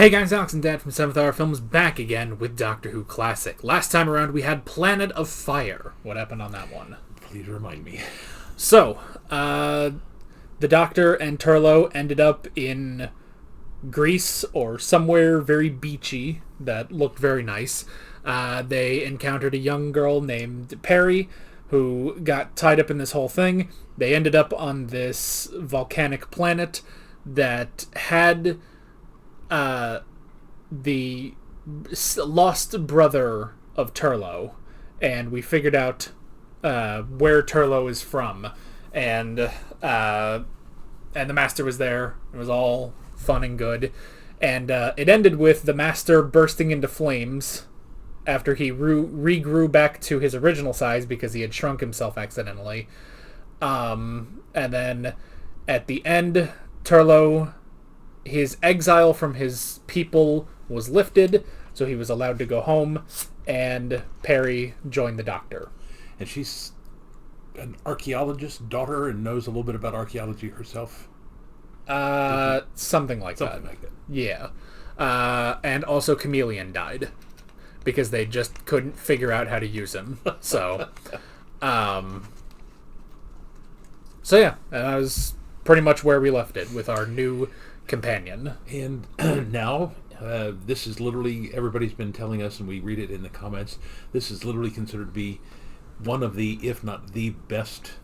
Hey guys, Alex and Dan from 7th Hour Films back again with Doctor Who Classic. Last time around we had Planet of Fire. What happened on that one? Please remind me. So, the Doctor and Turlough ended up in Greece or somewhere very beachy that looked very nice. They encountered a young girl named Perry who got tied up in this whole thing. They ended up on this volcanic planet that had the lost brother of Turlough, and we figured out where Turlough is from, and the Master was there. It was all fun and good, and it ended with the Master bursting into flames after he regrew back to his original size because he had shrunk himself accidentally, and then at the end, Turlough, his exile from his people was lifted, so he was allowed to go home, and Perry joined the Doctor. And she's an archaeologist daughter and knows a little bit about archaeology herself. Something like that. Yeah. And also Chameleon died because they just couldn't figure out how to use him. So, so yeah, that was pretty much where we left it with our new companion. And now, this is literally, everybody's been telling us, and we read it in the comments, this is literally considered to be one of the, if not the best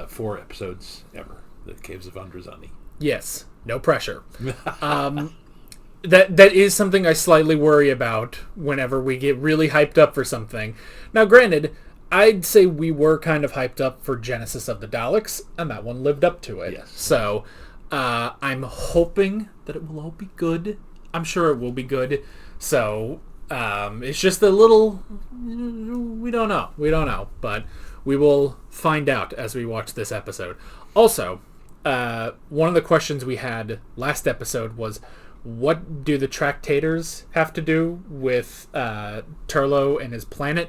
4 episodes ever, The Caves of Androzani. Yes, no pressure. That is something I slightly worry about whenever we get really hyped up for something. Now, granted, I'd say we were kind of hyped up for Genesis of the Daleks, and that one lived up to it. Yes. So, I'm hoping that it will all be good. I'm sure it will be good. So, it's just a little... We don't know. But we will find out as we watch this episode. Also, one of the questions we had last episode was, what do the Tractators have to do with Turlough and his planet?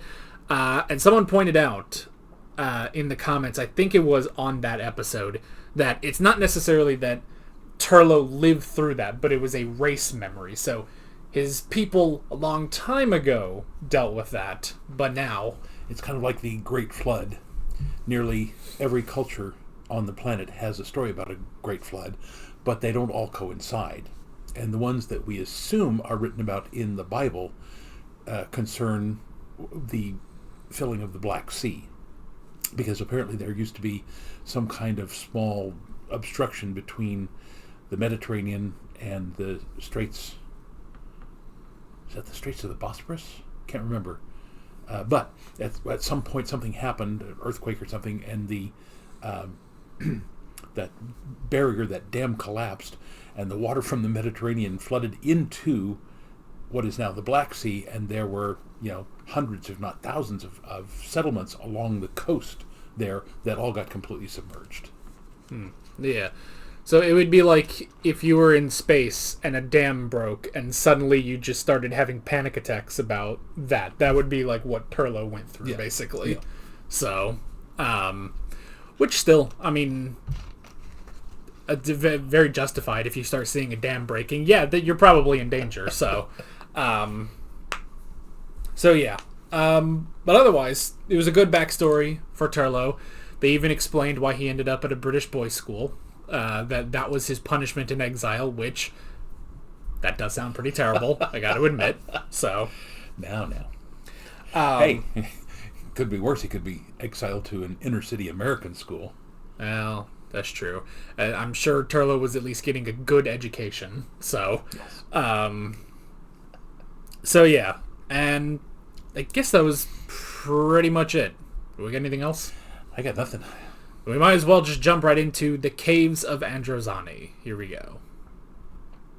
And someone pointed out in the comments, I think it was on that episode, that it's not necessarily that Turlough lived through that, but it was a race memory. So his people a long time ago dealt with that, but now... It's kind of like the Great Flood. Nearly every culture on the planet has a story about a Great Flood, but they don't all coincide. And the ones that we assume are written about in the Bible concern the filling of the Black Sea. Because apparently there used to be some kind of small obstruction between the Mediterranean and the Straits. Is that the Straits of the Bosporus? Can't remember. But at some point something happened, an earthquake or something, and the that barrier, that dam collapsed, and the water from the Mediterranean flooded into what is now the Black Sea, and there were, hundreds, if not thousands, of settlements along the coast there that all got completely submerged. Yeah. So it would be like if you were in space and a dam broke and suddenly you just started having panic attacks about that. That would be like what Turlough went through, basically. Yeah. So, which still, I mean, very justified if you start seeing a dam breaking. Yeah, that you're probably in danger. So, yeah. But otherwise, it was a good backstory for Turlough. They even explained why he ended up at a British boys' school. That was his punishment in exile, which that does sound pretty terrible, I got to admit. So, now, hey, could be worse. He could be exiled to an inner city American school. Well, that's true. I'm sure Turlough was at least getting a good education. So, yes. So yeah, and I guess that was pretty much it. Do we got anything else? I got nothing. We might as well just jump right into the Caves of Androzani. Here we go.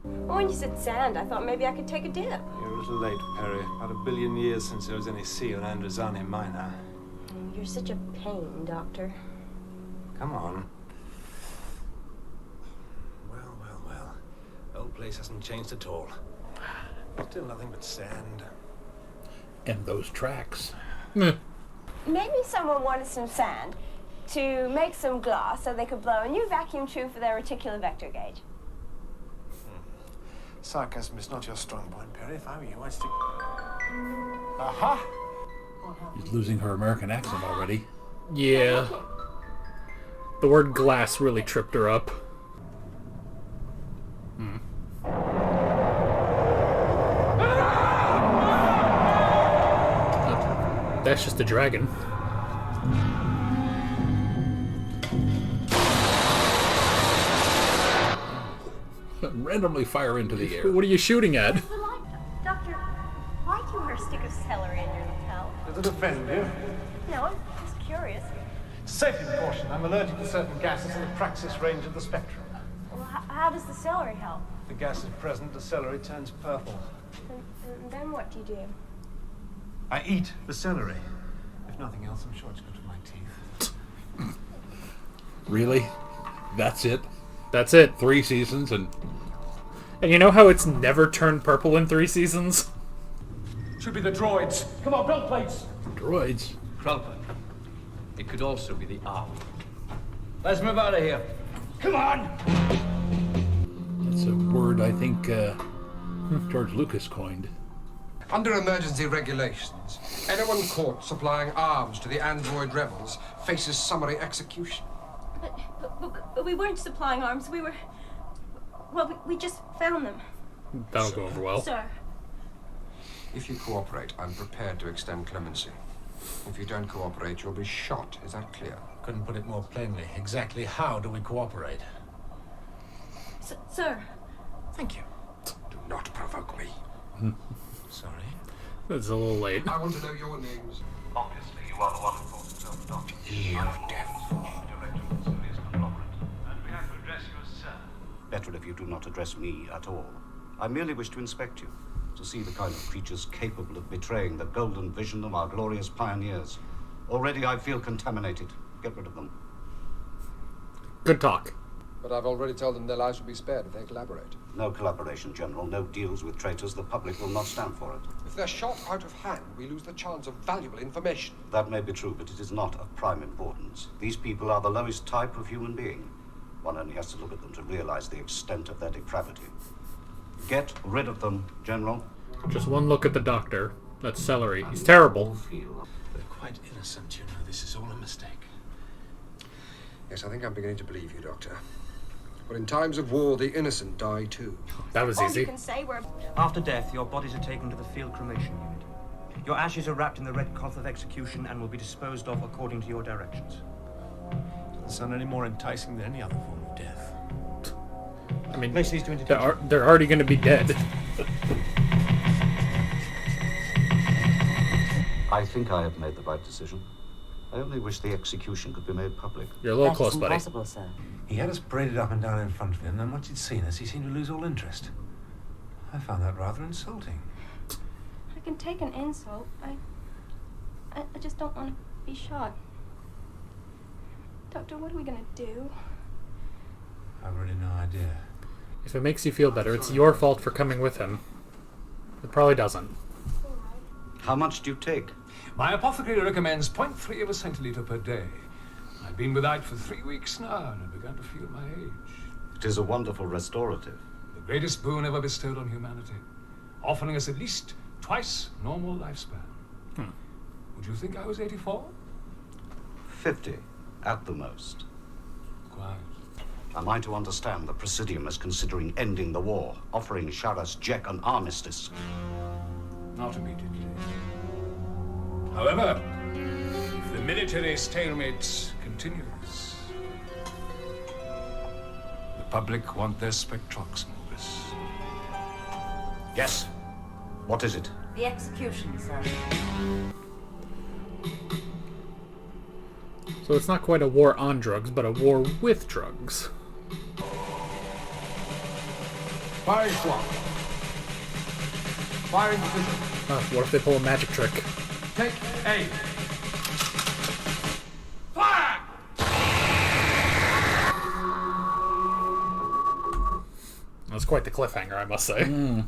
Well, when you said sand, I thought maybe I could take a dip. You're a little late, Perry. About 1 billion years since there was any sea on Androzani Minor. You're such a pain, Doctor. Come on. Well. The old place hasn't changed at all. Still nothing but sand. And those tracks. Maybe someone wanted some sand to make some glass so they could blow a new vacuum tube for their reticular vector gauge. Sarcasm is not your strong point, Perry. If I were you, I'd stick... Aha! She's losing her American accent already. Yeah. The word glass really tripped her up. That's just a dragon. Randomly fire into the air. What are you shooting at? Doctor, why do you wear a stick of celery in your lapel? Does it offend you? No, I'm just curious. Safety precaution. I'm allergic to certain gases in the praxis range of the spectrum. Well, how does the celery help? The gas is present, the celery turns purple. And then what do you do? I eat the celery. If nothing else, I'm sure it's good for my teeth. Really? That's it? That's it. 3 seasons and... And you know how it's never turned purple in 3 seasons? Should be the droids. Come on, belt plates. droids. Kralpa. It could also be the arm. Let's move out of here. Come on! That's a word I think George Lucas coined. Under emergency regulations, anyone caught supplying arms to the android rebels faces summary execution. But we weren't supplying arms. We were... Well, we just found them. That'll go over well. Sir. If you cooperate, I'm prepared to extend clemency. If you don't cooperate, you'll be shot. Is that clear? Couldn't put it more plainly. Exactly how do we cooperate? Sir. Thank you. Do not provoke me. Sorry. It's a little late. I want to know your names. Obviously, you are the one who brought yourself the document. You devil. Director of the Serious Conglomerate. And we have to address you as sir. Better if you do not address me at all. I merely wish to inspect you, to see the kind of creatures capable of betraying the golden vision of our glorious pioneers. Already I feel contaminated. Get rid of them. Good talk. But I've already told them their lives will be spared if they collaborate. No collaboration, General. No deals with traitors. The public will not stand for it. If they're shot out of hand, we lose the chance of valuable information. That may be true, but it is not of prime importance. These people are the lowest type of human being. One only has to look at them to realize the extent of their depravity. Get rid of them, General. Just one look at the doctor. That's celery. He's terrible. They're quite innocent, you know. This is all a mistake. Yes, I think I'm beginning to believe you, Doctor. But in times of war, the innocent die too. That was All easy. you can say we're... After death, your bodies are taken to the field cremation unit. Your ashes are wrapped in the red cloth of execution and will be disposed of according to your directions. Doesn't sound any more enticing than any other form of death. I mean, Place these two into detention. they're already going to be dead. I think I have made the right decision. I only wish the execution could be made public. You're a little close, buddy. Impossible, sir. He had us paraded up and down in front of him, and then once he'd seen us, he seemed to lose all interest. I found that rather insulting. I can take an insult. I just don't want to be shot. Doctor, what are we gonna do? I've really no idea. If it makes you feel better, it's your fault for coming with him. It probably doesn't. How much do you take? My apothecary recommends 0.3 of a centiliter per day. I've been without for 3 weeks now, and I began to feel my age. It is a wonderful restorative. The greatest boon ever bestowed on humanity, offering us at least twice normal lifespan. Would you think I was 84? 50, at the most. Quite. Am I to understand the Presidium is considering ending the war, offering Sharas Jek an armistice? Not immediately. However, if the military stalemate continues, the public want their spectrox movies. Yes. What is it? The execution, sir. So it's not quite a war on drugs, but a war with drugs. Firing squad. Firing position. What if they pull a magic trick? Take aim. Fire! That's quite the cliffhanger, I must say.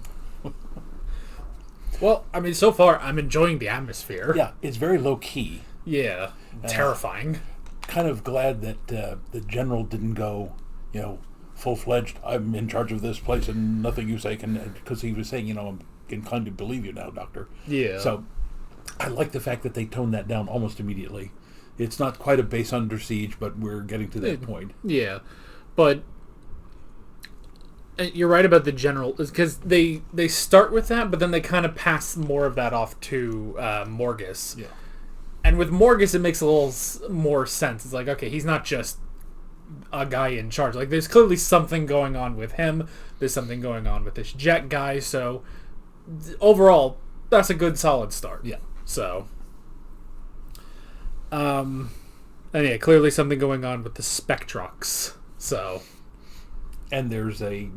Well, I mean, so far, I'm enjoying the atmosphere. Yeah, it's very low-key. Yeah. Terrifying. Kind of glad that the general didn't go, full-fledged, I'm in charge of this place and nothing you say can... Because he was saying, I'm inclined to believe you now, Doctor. Yeah. So I like the fact that they toned that down almost immediately. It's not quite a base under siege, but we're getting to that point. Yeah. But you're right about the general, because they start with that, but then they kind of pass more of that off to Morgus. Yeah. And with Morgus, it makes a little more sense. It's like, okay, he's not just a guy in charge. Like, there's clearly something going on with him. There's something going on with this Jet guy. So, overall, that's a good, solid start. Yeah. So, and yeah, clearly something going on with the Spectrox. So, and there's a,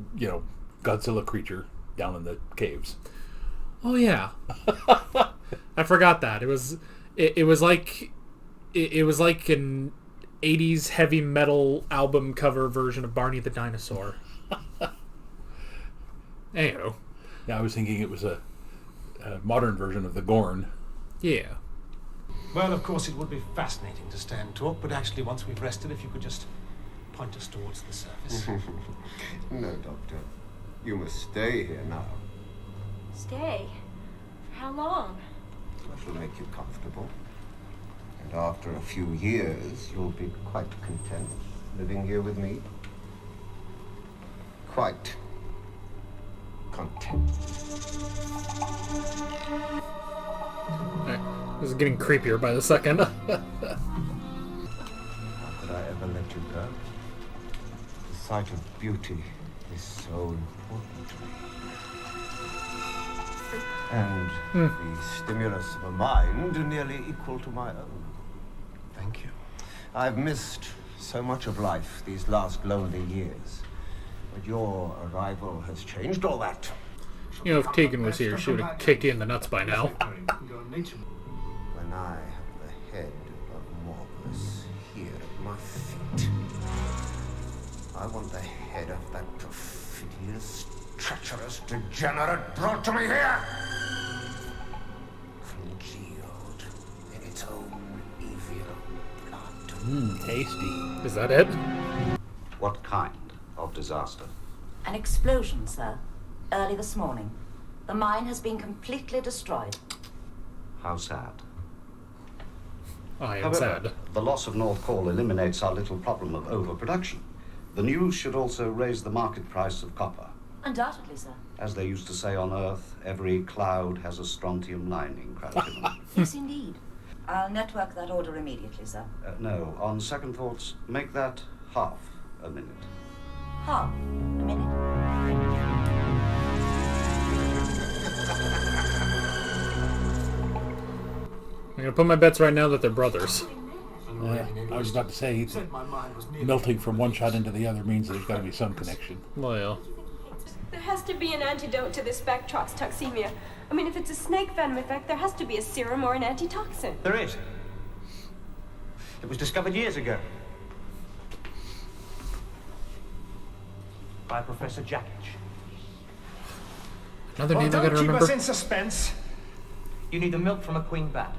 Godzilla creature down in the caves. Oh yeah, I forgot that. It was like an 80s heavy metal album cover version of Barney the Dinosaur. Anywho. Yeah, I was thinking it was a modern version of the Gorn. Yeah. Well, of course, it would be fascinating to stay and talk, but actually, once we've rested, if you could just point us towards the surface. No, Doctor. You must stay here now. Stay? For how long? That will make you comfortable. And after a few years, you'll be quite content living here with me. Quite content. This is getting creepier by the second. How could I ever let you go? The sight of beauty is so important to me. And the stimulus of a mind nearly equal to my own. Thank you. I've missed so much of life these last lonely years. But your arrival has changed all that. If Tegan was here, she would have kicked you in the nuts by now. When I have the head of Morgus here at my feet, I want the head of that perfidious, treacherous degenerate brought to me here! Congealed in its own evil blood. Tasty. Is that it? What kind of disaster? An explosion, sir. Early this morning. The mine has been completely destroyed. How sad. I am However, sad. The loss of North Call eliminates our little problem of overproduction. The news should also raise the market price of copper. Undoubtedly, sir. As they used to say on Earth, every cloud has a strontium lining, Craftsman. Yes, indeed. I'll network that order immediately, sir. No, on second thoughts, make that half a minute. Half a minute. I'm gonna put my bets right now that they're brothers. I was about to say, melting from one shot into the other means there's got to be some connection. Well, There has to be an antidote to this Spectrox toxemia. I mean, if it's a snake venom effect, there has to be a serum or an antitoxin. There is. It was discovered years ago. By Professor Jakic. another name I gotta Don't keep us remember. in suspense. You need the milk from a queen bat.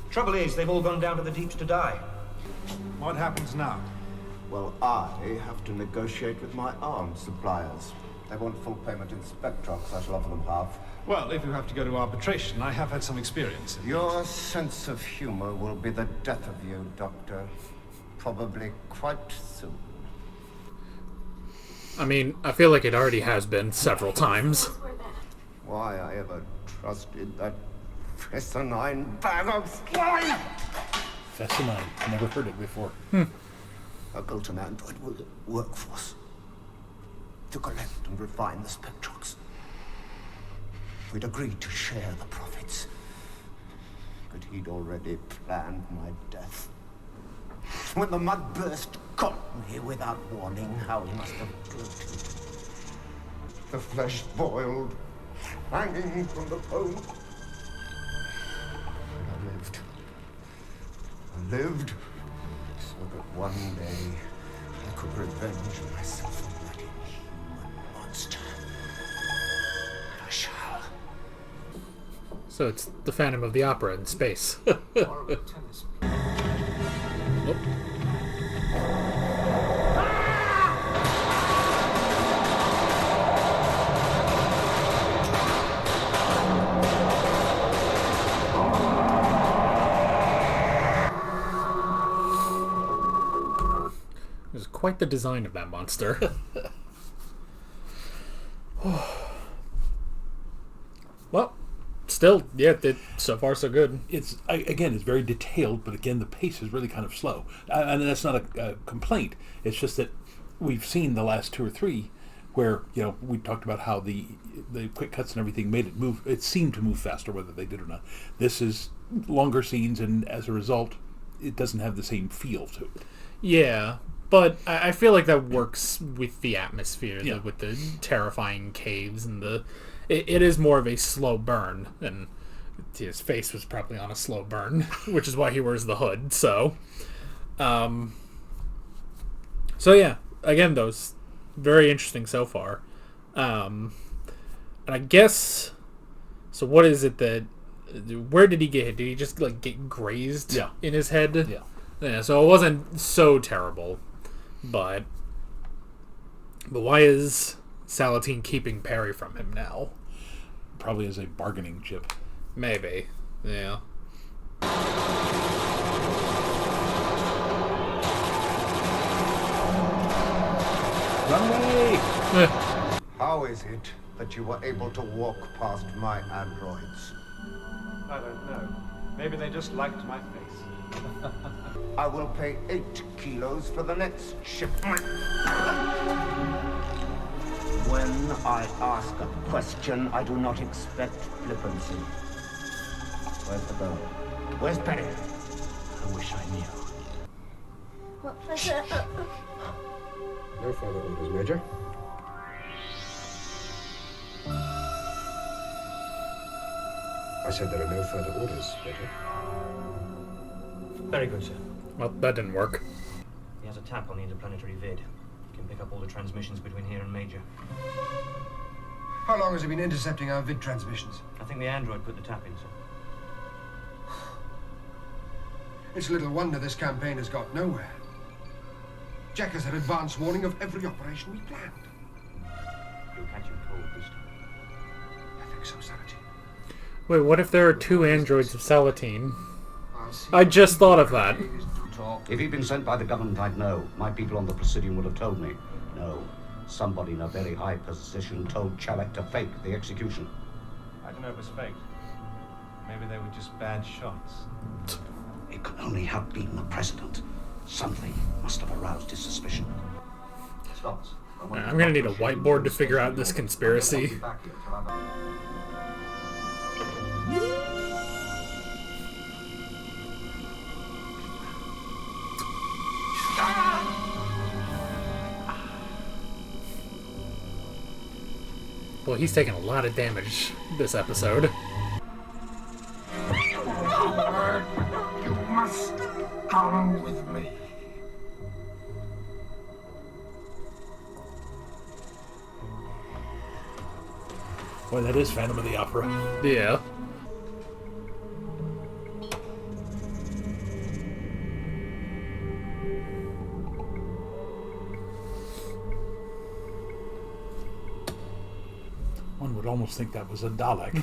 Trouble is, they've all gone down to the deeps to die. What happens now? Well, I have to negotiate with my arms suppliers. They want full payment in Spectrox. I shall offer them half. Well, if you have to go to arbitration, I have had some experience. Your sense of humor will be the death of you, Doctor. Probably quite soon. I mean, I feel like it already has been several times. Why I ever trusted that Fessenine bag of swine! Fessenine. Never heard it before. I built an android workforce to collect and refine the Spectrox. We'd agreed to share the profits, but he'd already planned my death. When the mud burst caught me without warning, how he must have hurt. The flesh boiled, hanging from the bone. I lived. I lived so that one day I could revenge myself on that inhuman monster. And I shall. So it's the Phantom of the Opera in space. Oh. quite the design of that monster. Well, still, yeah, so far so good. It's very detailed, but again, the pace is really kind of slow. And that's not a complaint. It's just that we've seen the last 2 or 3 where, we talked about how the quick cuts and everything made it move. It seemed to move faster, whether they did or not. This is longer scenes, and as a result, it doesn't have the same feel to it. Yeah, but I feel like that works with the atmosphere, Yeah. with the terrifying caves and it is more of a slow burn, and his face was probably on a slow burn, which is why he wears the hood. So yeah, again, those very interesting so far. And I guess, so what is it that, where did he get hit? Did he just get grazed in his head? Yeah, so it wasn't so terrible, but why is Salatine keeping Perry from him now? Probably as a bargaining chip. Maybe, yeah. Run away! How is it that you were able to walk past my androids? I don't know. Maybe they just liked my face. I will pay 8 kilos for the next shipment. When I ask a question, I do not expect flippancy. Where's the girl? Where's Perry? I wish I knew. What was it? No further orders, Major. I said there are no further orders, Major. Very good, sir. Well, that didn't work. He has a tap on the interplanetary vid. He can pick up all the transmissions between here and Major. How long has he been intercepting our vid transmissions? I think the android put the tap in, sir. It's little wonder this campaign has got nowhere. Jack has had advance warning of every operation we planned. You'll catch him cold this time. I think so, Salatine. Wait, what if there are 2 androids of Salatine? I just thought of that. If he'd been sent by the government, I'd know. My people on the Presidium would have told me. No. Somebody in a very high position told Chalak to fake the execution. I don't know if it was faked. Maybe they were just bad shots. It could only have been the president. Something must have aroused his suspicion. Stops. I'm gonna need a whiteboard to figure out this conspiracy. Well, he's taking a lot of damage this episode. You must come with me. Boy, that is Phantom of the Opera. Yeah. One would almost think that was a Dalek.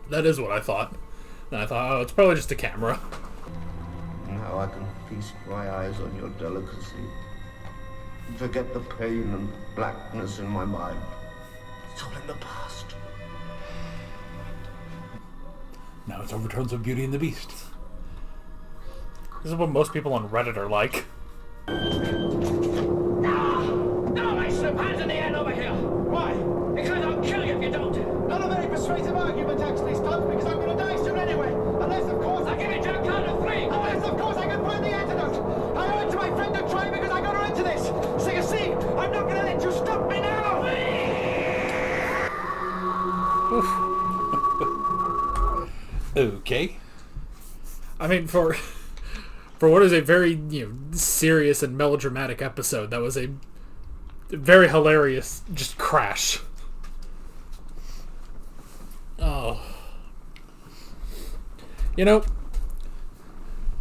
That is what I thought. And I thought, oh, it's probably just a camera. Now I can feast my eyes on your delicacy. Forget the pain and blackness in my mind. It's all in the past. Now it's overtones of Beauty and the Beast. This is what most people on Reddit are like. No, I slip hands in the air over here. Why? Because I'll kill you if you don't. Not a very persuasive argument, actually, Stubbs, because I'm going to die soon anyway. Unless, of course, I'll give you your count of 3. Unless, of course, I can find the antidote. I owe it to my friend to try because I got her into this. So you see, I'm not going to let you stop me now. Okay. I mean, for what is a very serious and melodramatic episode, that was a very hilarious just crash. Oh. This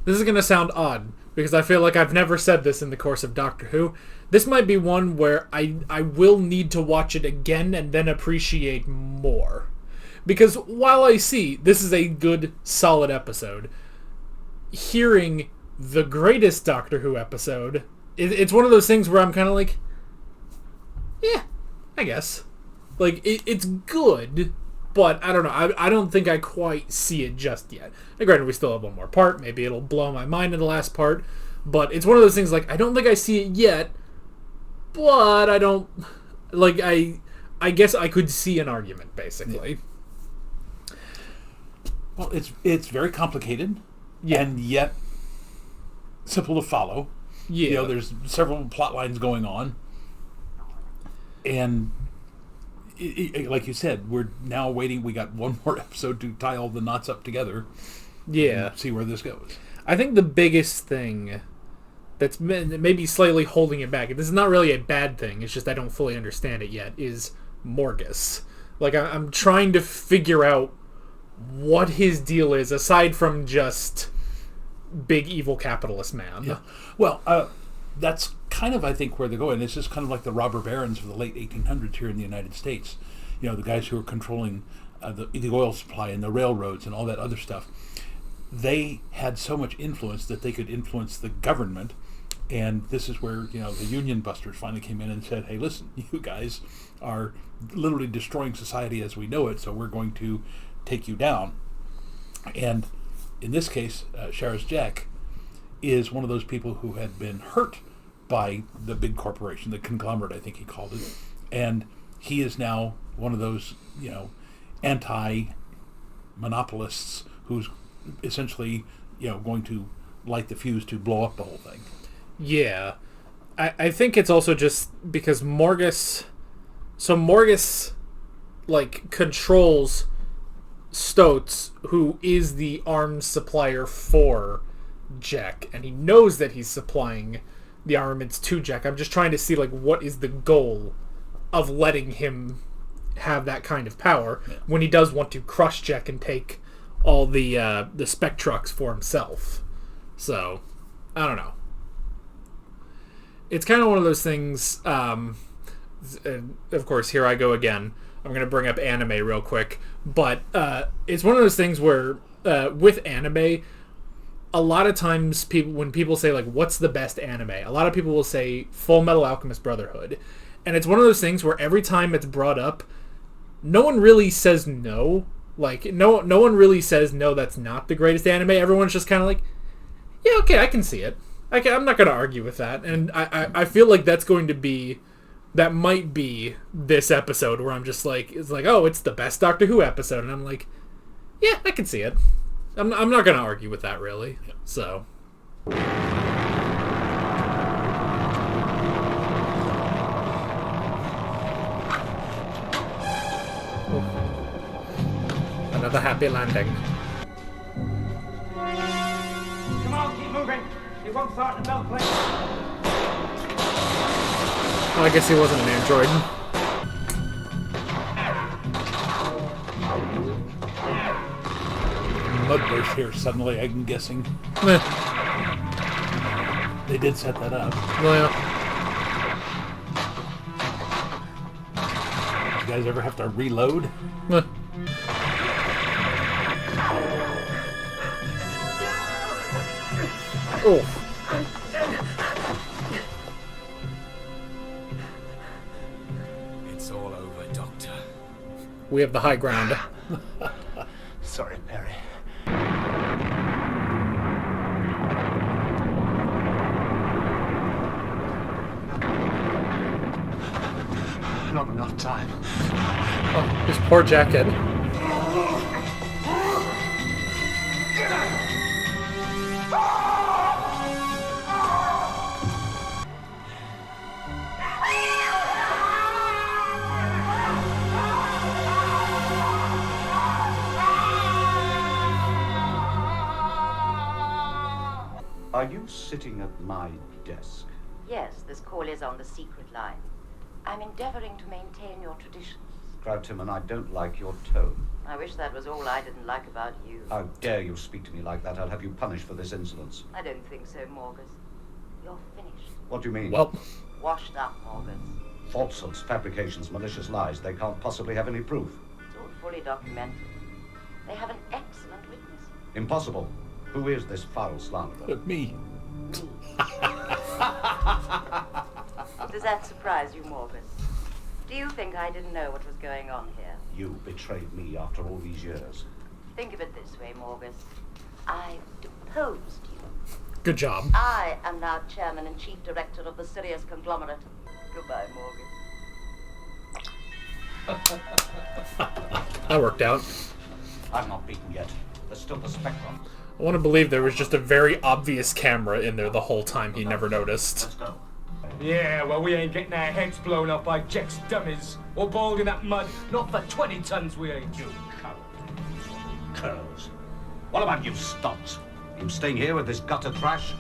is going to sound odd, because I feel like I've never said this in the course of Doctor Who. This might be one where I will need to watch it again and then appreciate more. Because while I see this is a good, solid episode, hearing the greatest Doctor Who episode it's one of those things where I'm kind of like, yeah, I guess. Like, it's good, but I don't know. I don't think I quite see it just yet. Now, granted, we still have one more part. Maybe it'll blow my mind in the last part. But it's one of those things, like, I don't think I see it yet, but I don't... Like, I guess I could see an argument, basically. Yeah. Well, it's very complicated, and yet simple to follow. Yeah. You know, there's several plot lines going on. And... like you said, we're now waiting. We got one more episode to tie all the knots up together. Yeah. And see where this goes. I think the biggest thing that's maybe slightly holding it back, this is not really a bad thing, it's just I don't fully understand it yet, is Morgus. Like, I'm trying to figure out what his deal is, aside from just big evil capitalist man. Yeah. Well, that's kind of, I think, where they're going. It's just kind of like the robber barons of the late 1800s here in the United States. You know, the guys who were controlling the oil supply and the railroads and all that other stuff. They had so much influence that they could influence the government. And this is where, you know, the union busters finally came in and said, hey, listen, you guys are literally destroying society as we know it, so we're going to take you down. And in this case, Sharaz Jack is one of those people who had been hurt by the big corporation, the conglomerate, I think he called it. And he is now one of those, you know, anti-monopolists who's essentially, you know, going to light the fuse to blow up the whole thing. Yeah. I think it's also just because Morgus... So Morgus, like, controls Stotz, who is the arms supplier for Jack, and he knows that he's supplying the armaments to Jack. I'm just trying to see, like, what is the goal of letting him have that kind of power when he does want to crush Jack and take all the spec trucks for himself. So, I don't know. It's kind of one of those things, of course, here I go again. I'm going to bring up anime real quick, but it's one of those things where, with anime, a lot of times when people say, like, what's the best anime, a lot of people will say Full Metal Alchemist Brotherhood. And it's one of those things where every time it's brought up, no one really says no. Like, no one really says, no, that's not the greatest anime. Everyone's just kind of like, yeah, okay, I can see it. I'm not going to argue with that. And I feel like that might be this episode where I'm just like, it's like, oh, it's the best Doctor Who episode. And I'm like, yeah, I can see it. I'm not going to argue with that, really. Yeah. So... Another happy landing. Come on, keep moving. You won't start in the belt plate. Oh, I guess he wasn't an android. Mudburst here suddenly, I'm guessing. They did set that up. Well, yeah. You guys ever have to reload? Oh. It's all over, Doctor. We have the high ground. Sorry, Perry. Not enough time. Oh, his poor jacket. Are you sitting at my desk? Yes, this call is on the secret line. I'm endeavoring to maintain your traditions. Crowdtimon, I don't like your tone. I wish that was all I didn't like about you. How dare you speak to me like that? I'll have you punished for this insolence. I don't think so, Morgus. You're finished. What do you mean? Well... Washed up, Morgus. Falsehoods, fabrications, malicious lies. They can't possibly have any proof. It's all fully documented. They have an excellent witness. Impossible. Who is this foul slanderer? Me. Does that surprise you, Morgan? Do you think I didn't know what was going on here? You betrayed me after all these years. Think of it this way, Morgan. I deposed you. Good job. I am now chairman and chief director of the Sirius conglomerate. Goodbye, Morgan. That worked out. I'm not beaten yet. There's still the spectrum. I want to believe there was just a very obvious camera in there the whole time he never noticed. Let's go. Yeah, well, we ain't getting our heads blown off by Jack's dummies or boiled in that mud. Not for 20 tons, we ain't. You coward. Curs. What about you stunts? You staying here with this gutter trash?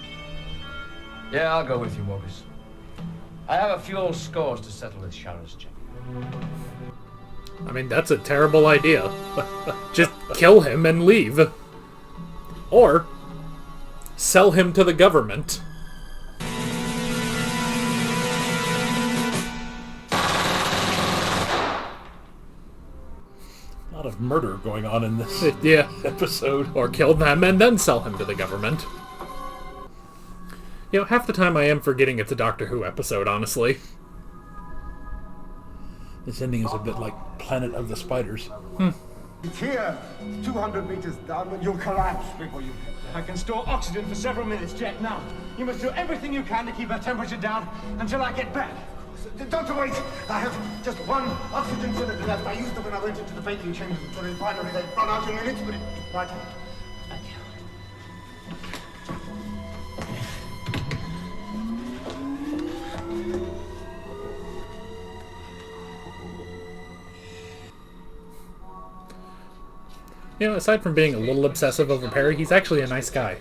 Yeah, I'll go with you, Morgus. I have a few old scores to settle with Shara's chick. I mean, that's a terrible idea. Just kill him and leave. Or sell him to the government. A lot of murder going on in this episode. Or kill them and then sell him to the government. You know, half the time I am forgetting it's a Doctor Who episode, honestly. This ending is a bit like Planet of the Spiders. It's here, 200 meters down, but you'll collapse before you get there. I can store oxygen for several minutes, Jet. Now, you must do everything you can to keep our temperature down until I get back. Don't wait! I have just one oxygen cylinder left. I used them when I went into the baking chamber to the refinery. They've run out in minutes, but right. Thank you. You know, aside from being a little obsessive over Perry, he's actually a nice guy.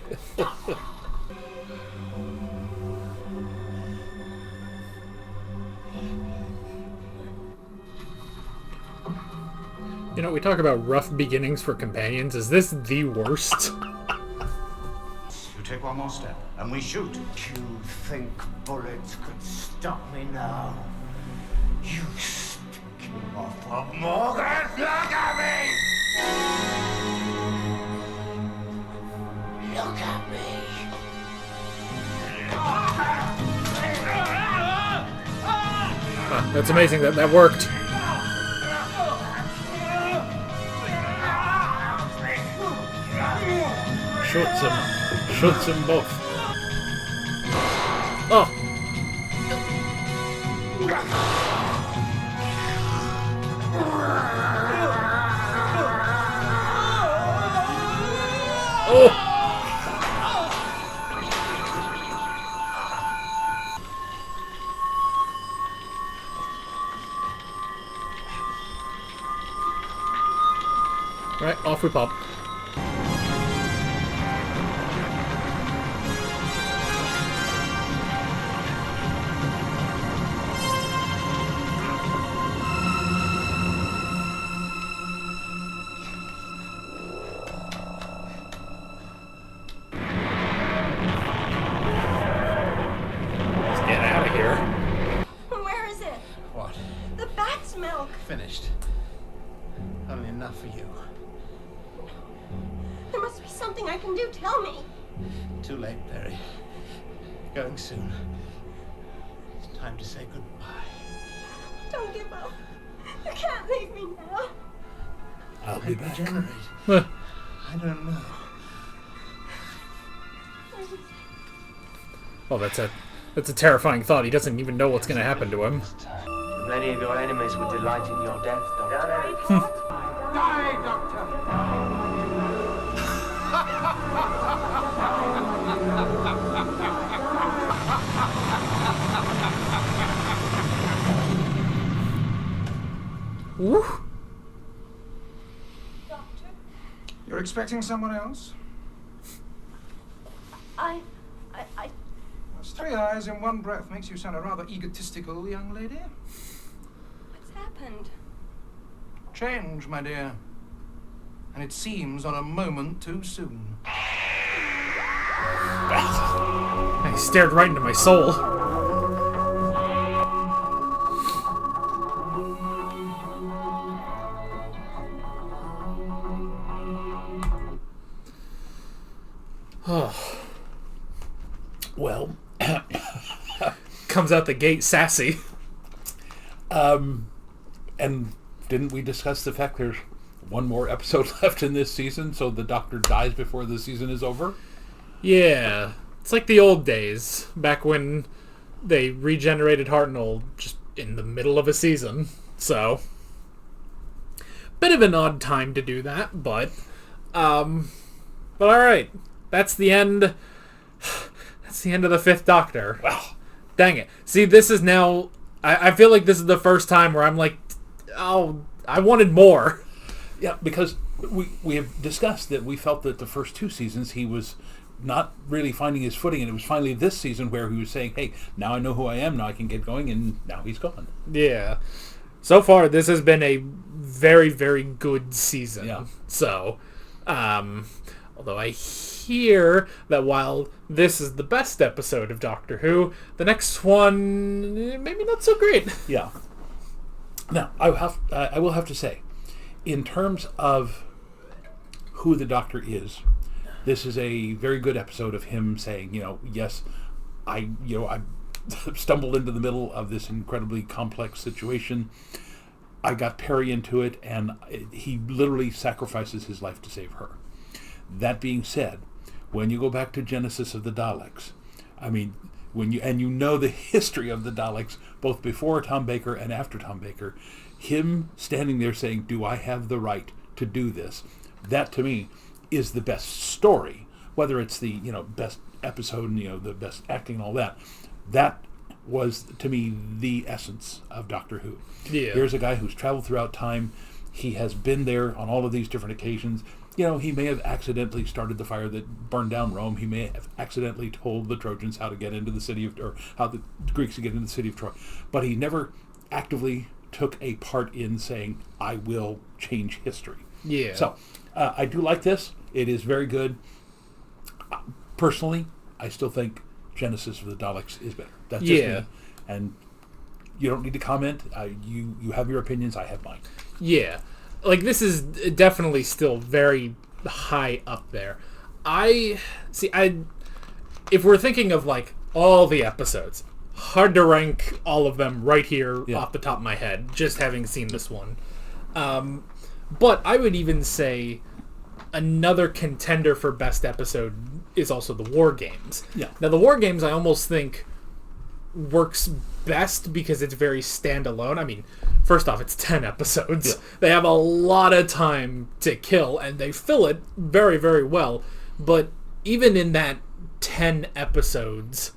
You know, we talk about rough beginnings for companions. Is this the worst? You take one more step, and we shoot. You think bullets could stop me now? You sticking off of Morgan? Look at me! Look at me! That's amazing that that worked. Shoots them both. Oh. Oh. Right, off we pop. Finished. Only enough for you. There must be something I can do. Tell me. Too late, Perry. Going soon. It's time to say goodbye. Don't give up. You can't leave me now. I'll be back. Regenerate. I don't know. Oh, that's a terrifying thought. He doesn't even know what's going to happen to him. Many of your enemies would delight in your death, Doctor. Die, Doctor! Woo. Doctor? You're expecting someone else? Those 3 eyes in one breath makes you sound a rather egotistical young lady. What's happened? Change, my dear. And it seems on a moment too soon. He stared right into my soul. Well, comes out the gate sassy. And didn't we discuss the fact there's one more episode left in this season, so the Doctor dies before the season is over? Yeah. It's like the old days, back when they regenerated Hartnell just in the middle of a season. So, bit of an odd time to do that, but alright. That's the end. That's the end of the Fifth Doctor. Wow. Dang it. See, this is now... I feel like this is the first time where I'm like, oh, I wanted more. Yeah, because we have discussed that we felt that the first two seasons he was not really finding his footing, and it was finally this season where he was saying, hey, now I know who I am, now I can get going, and now he's gone. Yeah. So far, this has been a very, very good season. Yeah. So, although I hear that while this is the best episode of Doctor Who, the next one, maybe not so great. Yeah. Now, I will have to say, in terms of who the Doctor is, this is a very good episode of him saying, yes, I stumbled into the middle of this incredibly complex situation. I got Perry into it, and he literally sacrifices his life to save her. That being said, when you go back to Genesis of the Daleks, I mean, you know the history of the Daleks, both before Tom Baker and after Tom Baker, him standing there saying, do I have the right to do this? That, to me, is the best story. Whether it's the, best episode and, the best acting and all that. That was, to me, the essence of Doctor Who. Yeah. Here's a guy who's traveled throughout time. He has been there on all of these different occasions. He may have accidentally started the fire that burned down Rome. He may have accidentally told the Trojans how to get into the city of, or how the Greeks to get into the city of Troy. But he never actively took a part in saying, I will change history. Yeah. So, I do like this. It is very good. Personally, I still think Genesis of the Daleks is better. That's just me. And you don't need to comment. You have your opinions. I have mine. Yeah. Like, this is definitely still very high up there. If we're thinking of, like, all the episodes, hard to rank all of them right here off the top of my head, just having seen this one. But I would even say another contender for best episode is also the War Games. Yeah. Now, the War Games, I almost think, works best because it's very standalone. I mean, first off, it's 10 episodes. Yeah. They have a lot of time to kill, and they fill it very, very well. But even in that 10 episodes,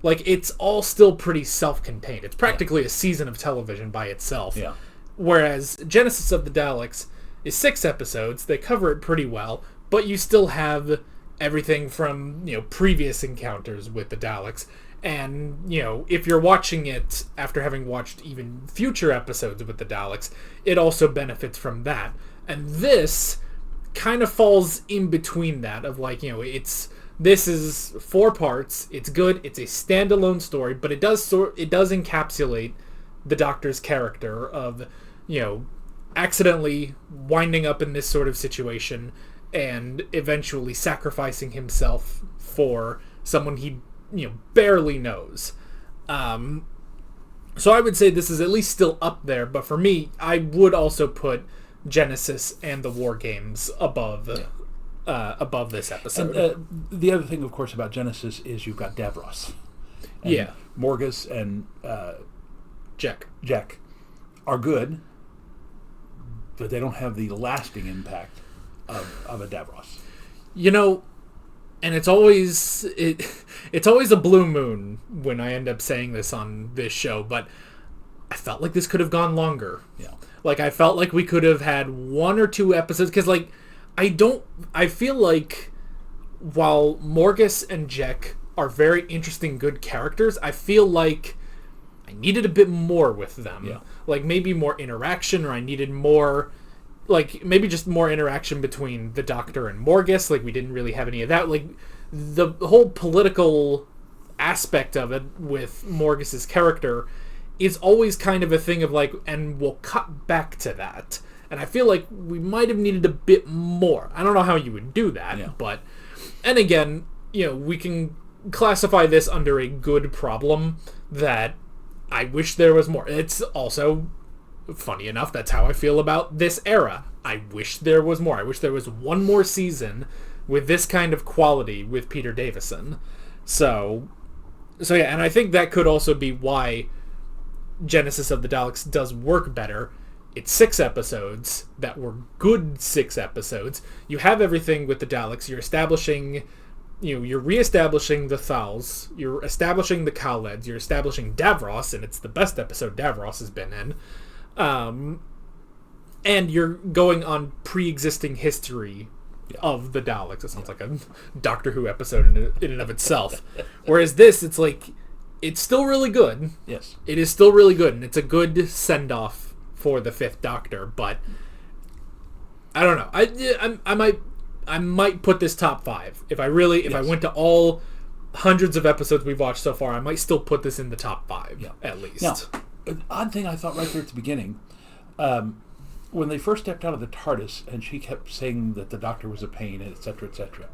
like, it's all still pretty self-contained. It's practically a season of television by itself. Yeah. Whereas Genesis of the Daleks is 6 episodes. They cover it pretty well, but you still have everything from, previous encounters with the Daleks. And, if you're watching it after having watched even future episodes with the Daleks, it also benefits from that. And this kind of falls in between that of, like, this is 4 parts. It's good. It's a standalone story, but it does encapsulate the Doctor's character of, accidentally winding up in this sort of situation and eventually sacrificing himself for someone he barely knows. So I would say this is at least still up there, but for me, I would also put Genesis and the War Games above this episode. And, the other thing, of course, about Genesis is you've got Davros. And Morgus and Jack are good, but they don't have the lasting impact of a Davros. And it's always a blue moon when I end up saying this on this show, but I felt like this could have gone longer. Yeah. Like, I felt like we could have had 1 or 2 episodes, because, like, I feel like while Morgus and Jack are very interesting, good characters, I feel like I needed a bit more with them. Yeah. Like, maybe more interaction, or I needed more... Like, maybe just more interaction between the Doctor and Morgus. Like, we didn't really have any of that. Like, the whole political aspect of it with Morgus's character is always kind of a thing of, like, and we'll cut back to that. And I feel like we might have needed a bit more. I don't know how you would do that, but... And again, we can classify this under a good problem that I wish there was more. It's also, funny enough, that's how I feel about this era. I wish there was more. I wish there was one more season with this kind of quality with Peter Davison. So yeah, and I think that could also be why Genesis of the Daleks does work better. It's 6 episodes that were good 6 episodes. You have everything with the Daleks. You're establishing, you're reestablishing the Thals. You're establishing the Khaleds. You're establishing Davros, and it's the best episode Davros has been in. And you're going on pre-existing history of the Daleks. It sounds like a Doctor Who episode in and of itself. Whereas this, it's like, it's still really good. Yes. It is still really good, and it's a good send-off for the 5th Doctor, but I don't know. I might put this top 5. If I went to all hundreds of episodes we've watched so far, I might still put this in the top 5, at least. Now, an odd thing I thought right there at the beginning, when they first stepped out of the TARDIS and she kept saying that the Doctor was a pain, etc., etc.,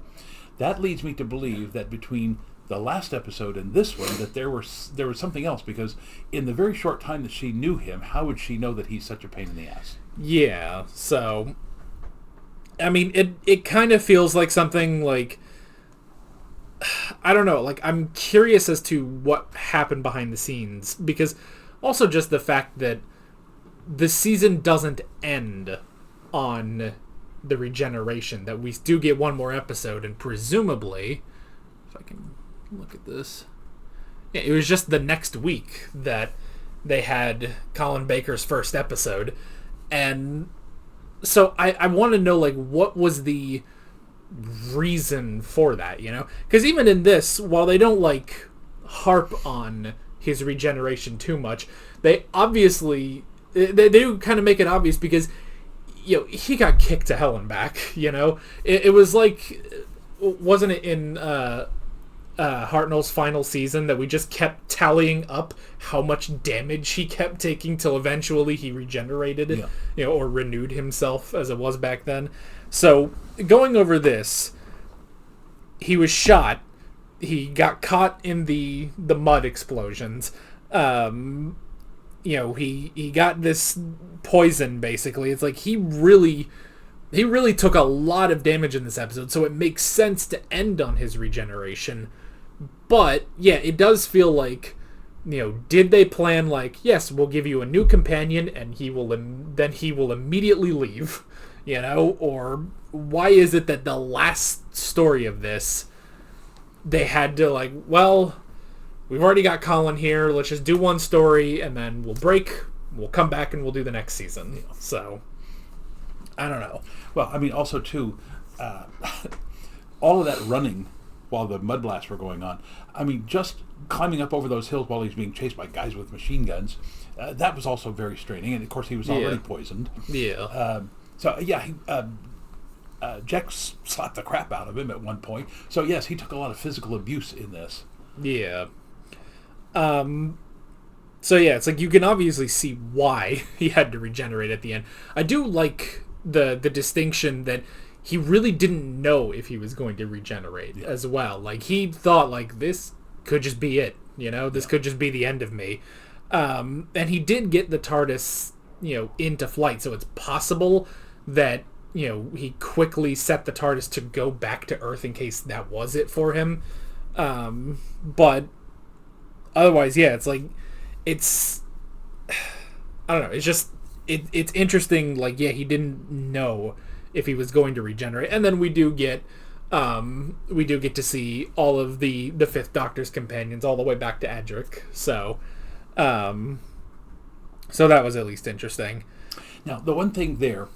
that leads me to believe that between the last episode and this one, that there was something else, because in the very short time that she knew him, how would she know that he's such a pain in the ass? Yeah, so I mean, it kind of feels like something like, I don't know, like, I'm curious as to what happened behind the scenes, because also just the fact that the season doesn't end on the regeneration, that we do get one more episode, and presumably, if I can look at this, yeah, it was just the next week that they had Colin Baker's first episode, and so I want to know, like, what was the reason for that, because even in this, while they don't like harp on his regeneration too much, they obviously they do kind of make it obvious, because he got kicked to hell and back. It was like, wasn't it in Hartnell's final season that we just kept tallying up how much damage he kept taking till eventually he regenerated, or renewed himself, as it was back then. So going over this, he was shot. He got caught in the mud explosions. He got this poison, basically. It's like he really took a lot of damage in this episode, so it makes sense to end on his regeneration. But yeah, it does feel like, did they plan like, yes, we'll give you a new companion and he will immediately leave, or why is it that the last story of this, they had to like, well, we've already got Colin here, let's just do one story and then we'll break, we'll come back and we'll do the next season. So I don't know. Well, I mean, also too, all of that running while the mud blasts were going on, I mean, just climbing up over those hills while he's being chased by guys with machine guns, that was also very straining, and of course he was already poisoned. Jack slapped the crap out of him at one point, so yes, he took a lot of physical abuse in this. So yeah, it's like you can obviously see why he had to regenerate at the end. I do like the distinction that he really didn't know if he was going to regenerate as well. Like, he thought, like, this could just be it, this could just be the end of me. And he did get the TARDIS, into flight, so it's possible that, he quickly set the TARDIS to go back to Earth in case that was it for him. But otherwise, yeah, it's like, I don't know, it's just, it's interesting, like, yeah, he didn't know if he was going to regenerate, and then we do get to see all of the 5th Doctor's companions all the way back to Adric, so that was at least interesting. Now, the one thing there,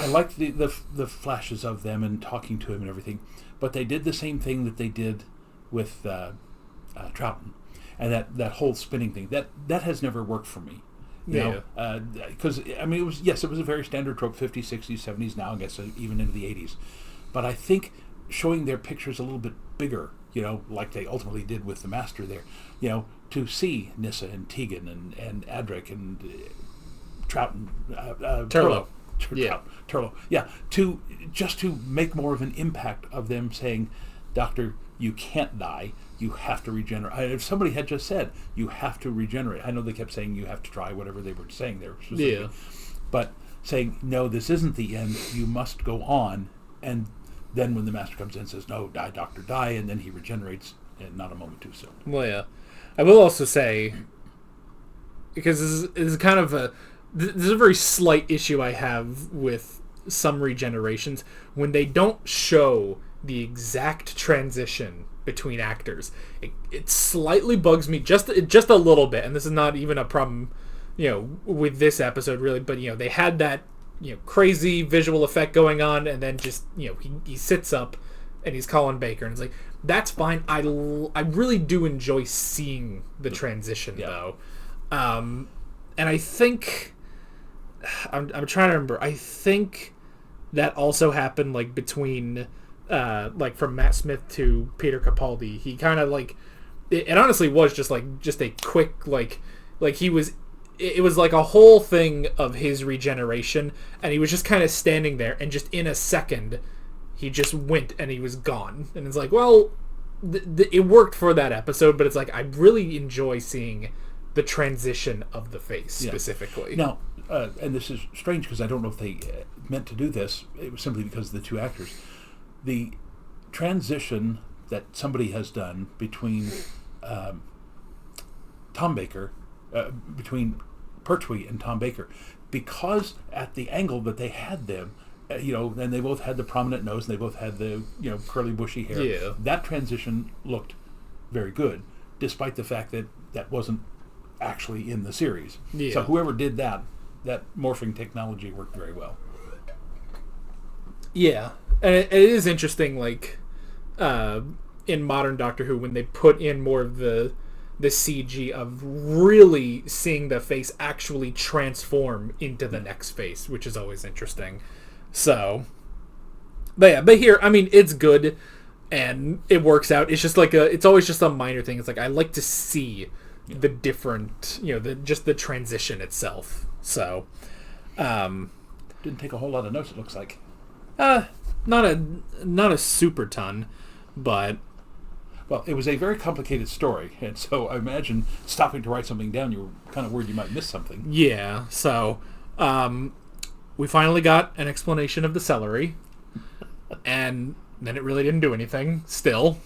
I liked the flashes of them and talking to him and everything, but they did the same thing that they did with Troughton, and that whole spinning thing, that has never worked for me. Because I mean, it was a very standard trope, 50s, 60s, 70s, now I guess even into the 80s. But I think showing their pictures a little bit bigger, like they ultimately did with the Master there, to see Nyssa and Tegan and Adric and Troughton, Turlough. Turlough. Yeah, to make more of an impact of them saying, Doctor, you can't die. You have to regenerate. If somebody had just said, you have to regenerate. I know they kept saying you have to try whatever they were saying there. Yeah. But saying, no, this isn't the end. You must go on. And then when the Master comes in and says, no, die, Doctor, die, and then he regenerates, and not a moment too soon. Well, yeah. I will also say, because this is kind of this is a very slight issue I have with some regenerations, when they don't show the exact transition between actors. It slightly bugs me just a little bit, and this is not even a problem, with this episode really, but they had that crazy visual effect going on, and then just he sits up and he's Colin Baker, and it's like, that's fine. I really do enjoy seeing the transition though, and I think I'm trying to remember. I think that also happened like between from Matt Smith to Peter Capaldi. He kind of it honestly was just a quick he was. It was like a whole thing of his regeneration, and he was just kind of standing there, and just in a second, he just went and he was gone. And it's like, well, it worked for that episode, but it's like, I really enjoy seeing the transition of the face specifically. Now, and this is strange because I don't know if they meant to do this. It was simply because of the two actors. The transition that somebody has done between Tom Baker, between Pertwee and Tom Baker, because at the angle that they had them, and they both had the prominent nose, and they both had the curly bushy hair. Yeah. That transition looked very good, despite the fact that that wasn't actually in the series. Yeah. So whoever did that morphing technology worked very well. Yeah, and it is interesting, in modern Doctor Who, when they put in more of the CG of really seeing the face actually transform into the next face, which is always interesting. So, but here, I mean, it's good and it works out. It's just it's always just a minor thing. It's I like to see the different, just the transition itself. So, didn't take a whole lot of notes, it looks like. Not a super ton, but. Well, it was a very complicated story, and so I imagine stopping to write something down, you were kind of worried you might miss something. Yeah, so we finally got an explanation of the celery, and then it really didn't do anything, still.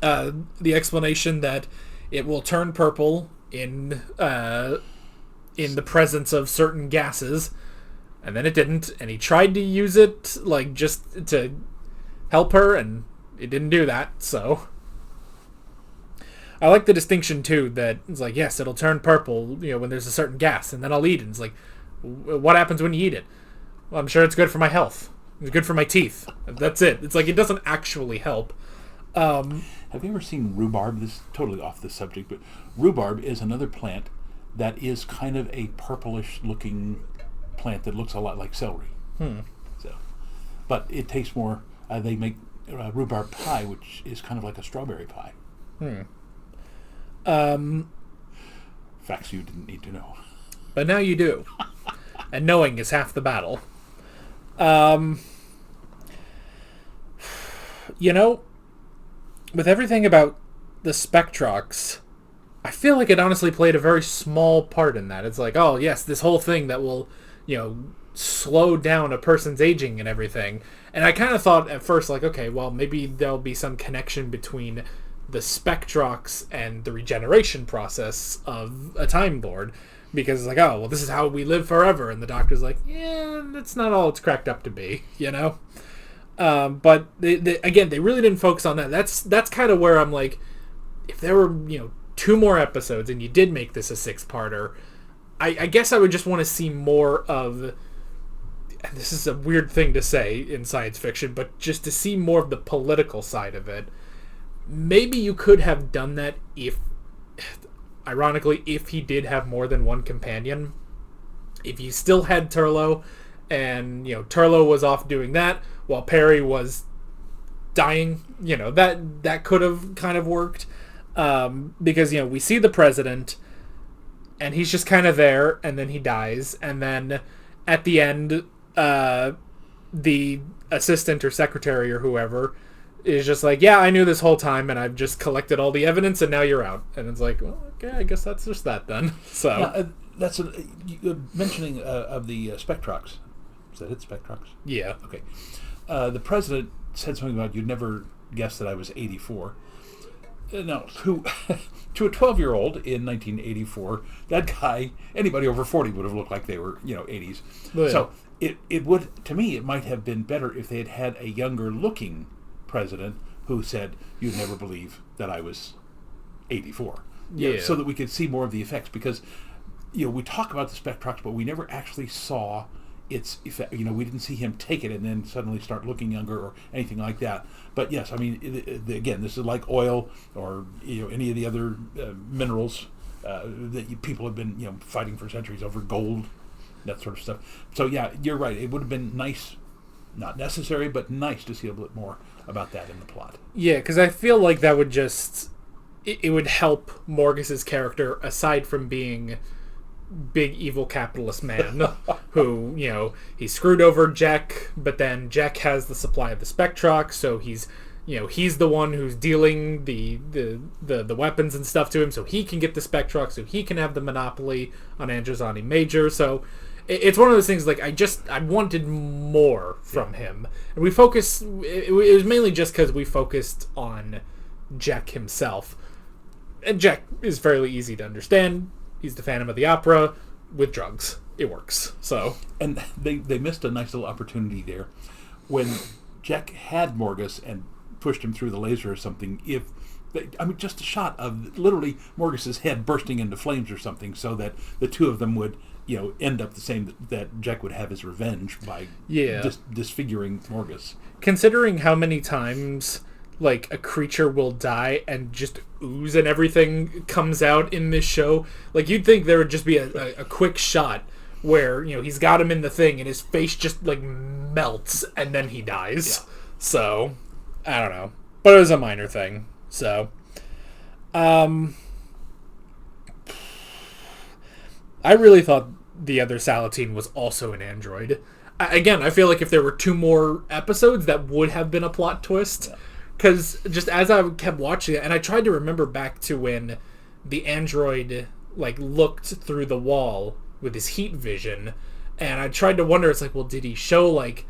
The explanation that it will turn purple in the presence of certain gases, and then it didn't, and he tried to use it, just to help her, and it didn't do that, so. I like the distinction, too, that it's yes, it'll turn purple, when there's a certain gas, and then I'll eat it. It's what happens when you eat it? Well, I'm sure it's good for my health. It's good for my teeth. That's it. It's it doesn't actually help. Have you ever seen rhubarb? This is totally off the subject, but rhubarb is another plant that is kind of a purplish-looking plant that looks a lot like celery. So, but it tastes more, they make rhubarb pie, which is kind of like a strawberry pie. Facts you didn't need to know. But now you do. And knowing is half the battle. With everything about the Spectrox, I feel like it honestly played a very small part in that. It's oh yes, this whole thing that will, slow down a person's aging and everything. And I kind of thought at first, okay, well, maybe there'll be some connection between the Spectrox and the regeneration process of a Time Lord. Because it's oh, well, this is how we live forever. And the Doctor's yeah, that's not all it's cracked up to be, But, again, they really didn't focus on that. That's kind of where I'm if there were, 2 more episodes and you did make this a 6-parter, I guess I would just want to see more of... And this is a weird thing to say in science fiction, but just to see more of the political side of it. Maybe you could have done that ironically, if he did have more than one companion. If you still had Turlough, and, Turlough was off doing that, while Perry was dying, that could have kind of worked. Because, we see the president, and he's just kind of there, and then he dies, and then at the end... the assistant or secretary or whoever is just like, yeah, I knew this whole time, and I've just collected all the evidence, and now you're out. And it's like, well, okay, I guess that's just that then. So that's mentioning of the Spectrox. Is that it, Spectrox? Yeah. Okay. The president said something about you'd never guess that I was 84. Now, to a 12-year-old in 1984, that guy, anybody over 40 would have looked like they were, 80s. Oh, yeah. So it would, to me, it might have been better if they had a younger-looking president who said, "You'd never believe that I was 84." Yeah. So that we could see more of the effects, because we talk about the Spectrox, but we never actually saw its effect. We didn't see him take it and then suddenly start looking younger or anything like that. But yes, I mean, again, this is like oil or any of the other minerals that people have been fighting for centuries over, gold, that sort of stuff. So yeah, you're right. It would have been nice, not necessary, but nice to see a bit more about that in the plot. Yeah, because I feel like that would just it would help Morgus's character, aside from being big evil capitalist man who he screwed over Jack, but then Jack has the supply of the Spectrox, so he's the one who's dealing the weapons and stuff to him, so he can get the Spectrox, so he can have the monopoly on Androzani Major. So it's one of those things, like, I wanted more from him, and we focused, it was mainly just because we focused on Jack himself, and Jack is fairly easy to understand. He's the Phantom of the Opera with drugs. It works. So, and they missed a nice little opportunity there when Jack had Morgus and pushed him through the laser or something. Just a shot of literally Morgus's head bursting into flames or something, so that the two of them would end up the same. That Jack would have his revenge by disfiguring Morgus. Considering how many times like a creature will die and just ooze and everything comes out in this show, like, you'd think there would just be a quick shot where he's got him in the thing and his face just like melts and then he dies. So I don't know, but it was a minor thing. So I really thought the other Salatine was also an android. Again, I feel like if there were 2 more episodes, that would have been a plot twist. Because just as I kept watching it, and I tried to remember back to when the android like looked through the wall with his heat vision, and I tried to wonder, it's like, well, did he show, like,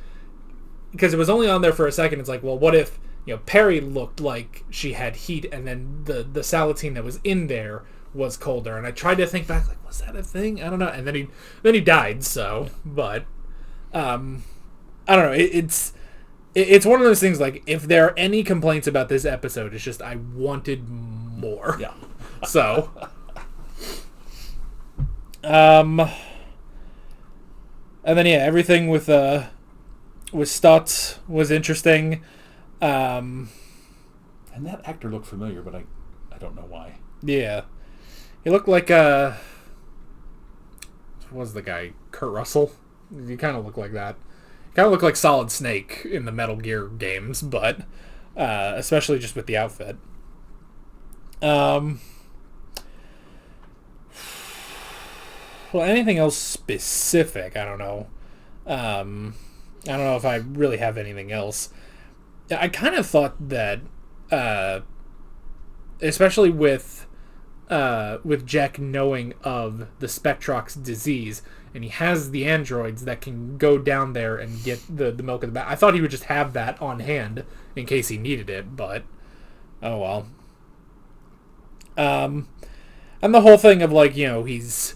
because it was only on there for a second, it's like, well, what if Perry looked like she had heat, and then the Salatine that was in there was colder? And I tried to think back, like, was that a thing? I don't know. And then he died. So, but I don't know. It's one of those things, like, if there are any complaints about this episode, it's just I wanted more. Yeah. So, and then everything with Stutz was interesting. And that actor looked familiar, but I don't know why. Yeah, he looked like what was the guy, Kurt Russell? He kind of looked like that. Kind of looked like Solid Snake in the Metal Gear games, but especially just with the outfit. Well, anything else specific? I don't know. I don't know if I really have anything else. I kind of thought that, especially with Jack knowing of the Spectrox disease, and he has the androids that can go down there and get the milk of the bat. I thought he would just have that on hand in case he needed it, but oh well. And the whole thing of, like, he's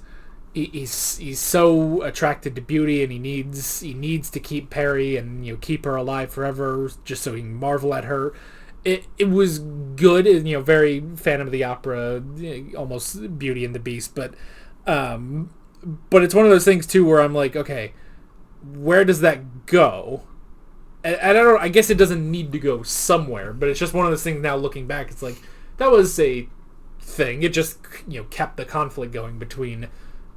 so attracted to beauty, and he needs to keep Perry and keep her alive forever just so he can marvel at her. It was good, very Phantom of the Opera, almost Beauty and the Beast, but it's one of those things too where I'm like, okay, where does that go? And I don't know, I guess it doesn't need to go somewhere, but it's just one of those things now looking back, it's like, that was a thing. It just, kept the conflict going between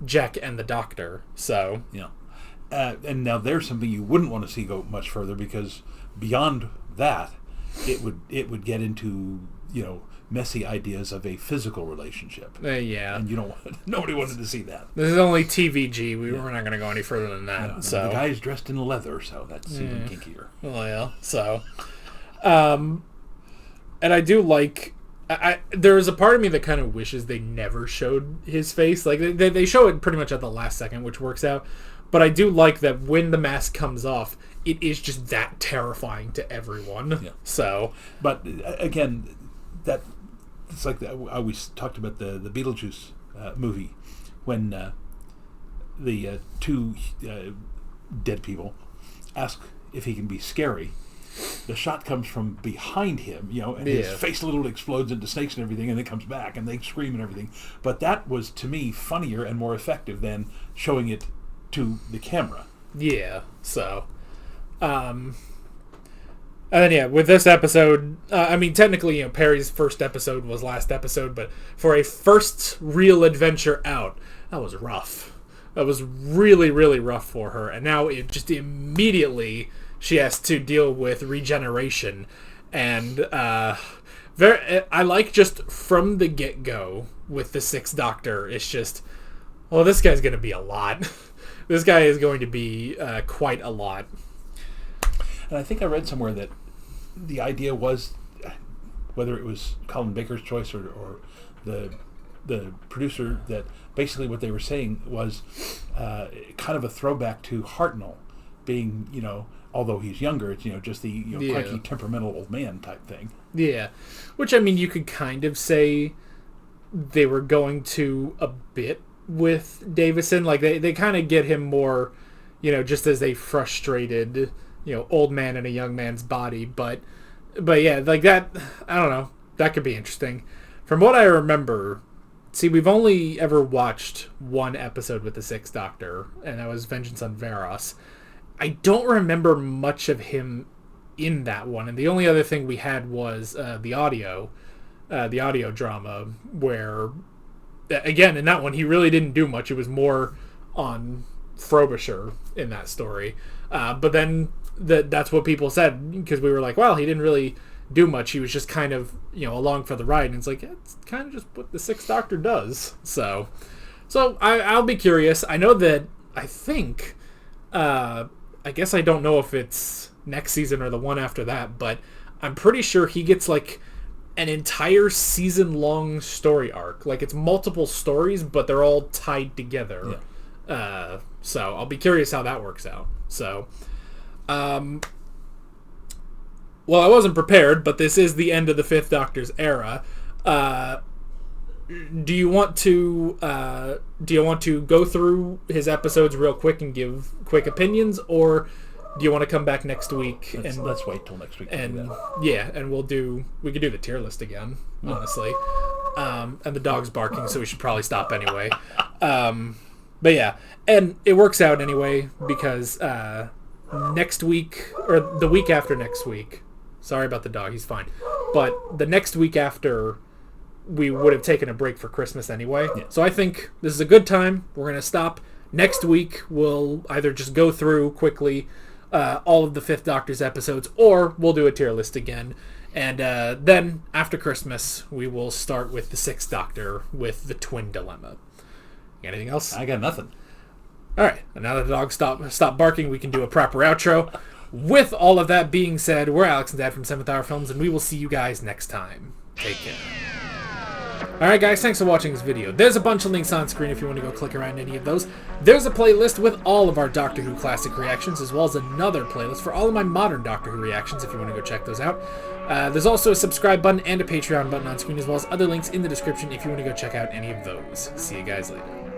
Jack and the Doctor. So, and now there's something you wouldn't want to see go much further, because beyond that, it would get into, messy ideas of a physical relationship. Yeah. And nobody wanted to see that. This is only TVG. We're not going to go any further than that. Yeah, so the guy's dressed in leather, so that's even kinkier. Well, yeah. So, And I do like... there is a part of me that kind of wishes they never showed his face. Like, they show it pretty much at the last second, which works out. But I do like that when the mask comes off, it is just that terrifying to everyone. Yeah. So... But, again, that... It's like I always talked about the Beetlejuice movie when the two dead people ask if he can be scary. The shot comes from behind him, and his face literally explodes into snakes and everything, and it comes back, and they scream and everything. But that was, to me, funnier and more effective than showing it to the camera. Yeah, so... And then, with this episode, technically, Perry's first episode was last episode, but for a first real adventure out, that was rough. That was really, really rough for her. And now it just immediately she has to deal with regeneration. And I like just from the get-go with the Sixth Doctor, it's just, this guy's going to be a lot. This guy is going to be quite a lot. And I think I read somewhere that the idea was, whether it was Colin Baker's choice or the producer, that basically what they were saying was kind of a throwback to Hartnell being, although he's younger, it's, just the cranky, temperamental old man type thing. Yeah. Which, you could kind of say they were going to a bit with Davison. Like, they kind of get him more, just as a frustrated... old man in a young man's body, but yeah, like that, I don't know, that could be interesting. From what I remember, we've only ever watched one episode with the Sixth Doctor, and that was Vengeance on Varos. I don't remember much of him in that one, and the only other thing we had was the audio drama, where, again, in that one, he really didn't do much. It was more on Frobisher in that story. But then that's what people said, because we were like, well, he didn't really do much. He was just kind of, along for the ride. And it's like, it's kind of just what the Sixth Doctor does. So I'll be curious. I know that, I think, I guess I don't know if it's next season or the one after that, but I'm pretty sure he gets, like, an entire season-long story arc. Like, it's multiple stories, but they're all tied together. Yeah. So I'll be curious how that works out. So, well, I wasn't prepared, but this is the end of the Fifth Doctor's era. Do you want to go through his episodes real quick and give quick opinions, or do you want to come back next week? Let's wait till next week. And and we could do the tier list again, honestly. And the dog's barking, so we should probably stop anyway. But yeah, and it works out anyway, because next week, or the week after next week, sorry about the dog, he's fine, but the next week after, we would have taken a break for Christmas anyway. Yeah. So I think this is a good time. We're going to stop. Next week, we'll either just go through quickly all of the Fifth Doctor's episodes, or we'll do a tier list again. And then, after Christmas, we will start with the Sixth Doctor with the Twin Dilemma. Anything else? I got nothing. All right. And now that the dog stopped barking, we can do a proper outro. With all of that being said, we're Alex and Dad from 7th Hour Films, and we will see you guys next time. Take care. Alright guys, thanks for watching this video. There's a bunch of links on screen if you want to go click around any of those. There's a playlist with all of our Doctor Who classic reactions, as well as another playlist for all of my modern Doctor Who reactions if you want to go check those out. There's also a subscribe button and a Patreon button on screen, as well as other links in the description if you want to go check out any of those. See you guys later.